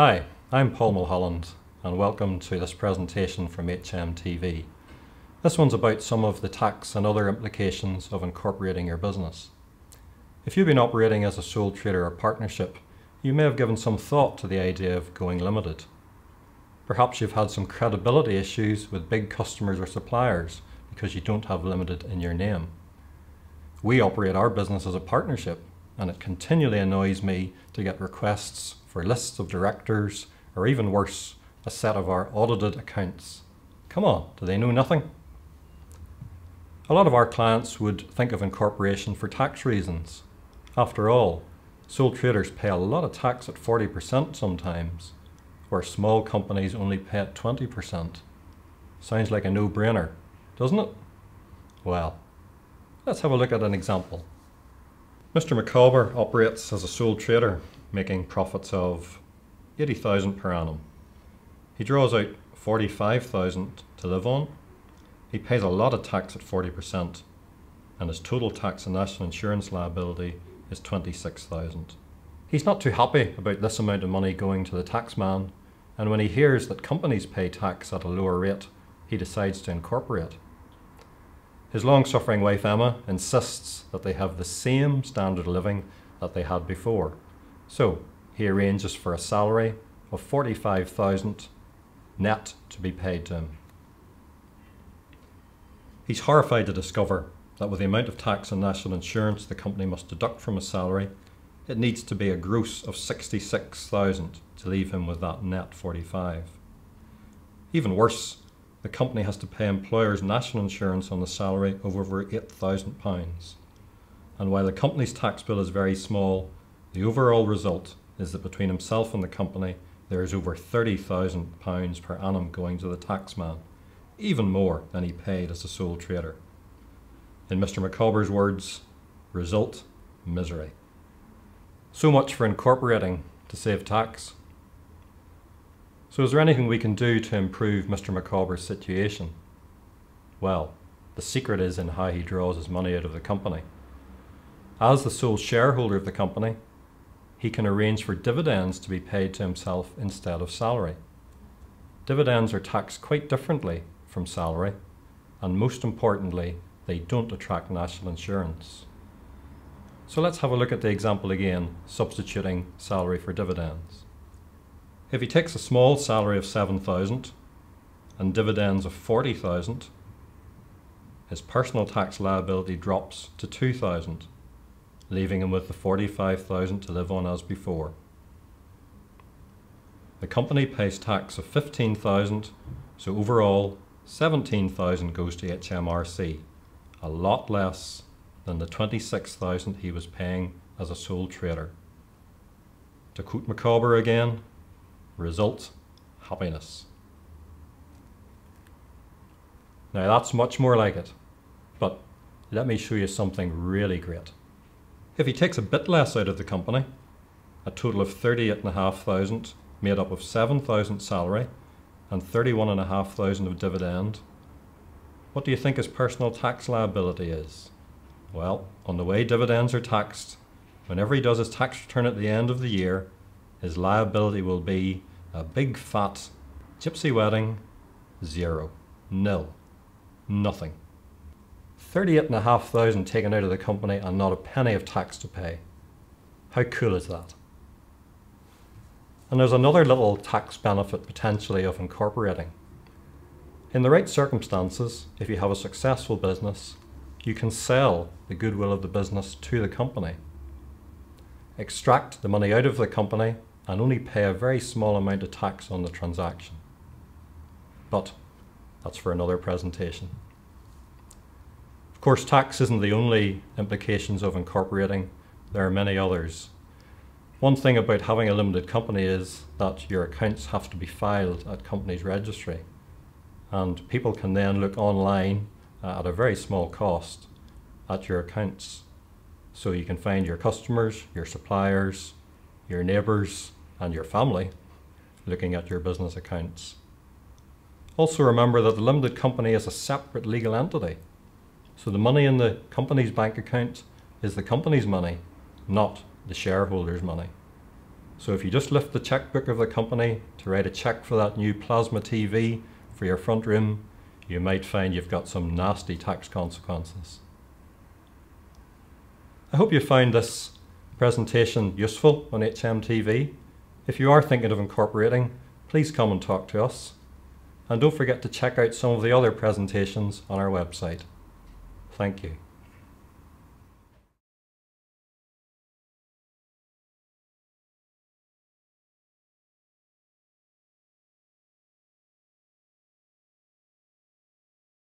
Hi, I'm Paul Mulholland and welcome to this presentation from HMTV. This one's about some of the tax and other implications of incorporating your business. If you've been operating as a sole trader or partnership, you may have given some thought to the idea of going limited. Perhaps you've had some credibility issues with big customers or suppliers because you don't have limited in your name. We operate our business as a partnership, and it continually annoys me to get requests for lists of directors, or even worse, a set of our audited accounts. Come on, do they know nothing? A lot of our clients would think of incorporation for tax reasons. After all, sole traders pay a lot of tax at 40% sometimes, where small companies only pay at 20%. Sounds like a no-brainer, doesn't it? Well, let's have a look at an example. Mr. McCauber operates as a sole trader, making profits of $80,000 per annum. He draws out $45,000 to live on. He pays a lot of tax at 40%, and his total tax and national insurance liability is $26,000. He's not too happy about this amount of money going to the tax man, and when he hears that companies pay tax at a lower rate, he decides to incorporate. His long-suffering wife Emma insists that they have the same standard of living that they had before. So he arranges for a salary of $45,000 net to be paid to him. He's horrified to discover that with the amount of tax and national insurance the company must deduct from his salary, it needs to be a gross of $66,000 to leave him with that net $45,000. Even worse, the company has to pay employers national insurance on the salary of over £8,000. And while the company's tax bill is very small, the overall result is that between himself and the company, there is over £30,000 per annum going to the taxman, even more than he paid as a sole trader. In Mr. McCauber's words, result, misery. So much for incorporating to save tax. So is there anything we can do to improve Mr. McCauber's situation? Well, the secret is in how he draws his money out of the company. As the sole shareholder of the company, he can arrange for dividends to be paid to himself instead of salary. Dividends are taxed quite differently from salary, and most importantly, they don't attract national insurance. So let's have a look at the example again, substituting salary for dividends. If he takes a small salary of $7,000 and dividends of $40,000, his personal tax liability drops to $2,000, leaving him with the $45,000 to live on as before. The company pays tax of $15,000, so overall $17,000 goes to HMRC, a lot less than the $26,000 he was paying as a sole trader. To quote McCauber again, result, happiness. Now that's much more like it, but let me show you something really great. If he takes a bit less out of the company, a total of $38,500 made up of $7,000 salary and $31,500 of dividend, what do you think his personal tax liability is? Well, on the way dividends are taxed, whenever he does his tax return at the end of the year, his liability will be a big fat gypsy wedding, zero, nil, nothing. $38,500 taken out of the company and not a penny of tax to pay. How cool is that? And there's another little tax benefit potentially of incorporating. In the right circumstances, if you have a successful business, you can sell the goodwill of the business to the company. Extract the money out of the company and only pay a very small amount of tax on the transaction. But that's for another presentation. Of course, tax isn't the only implications of incorporating. There are many others. One thing about having a limited company is that your accounts have to be filed at company's registry, and people can then look online at a very small cost at your accounts. So you can find your customers, your suppliers, your neighbours and your family looking at your business accounts. Also remember that the limited company is a separate legal entity. So the money in the company's bank account is the company's money, not the shareholders' money. So if you just lift the checkbook of the company to write a check for that new plasma TV for your front room, you might find you've got some nasty tax consequences. I hope you found this presentation useful on HMTV. If you are thinking of incorporating, please come and talk to us. And don't forget to check out some of the other presentations on our website. Thank you.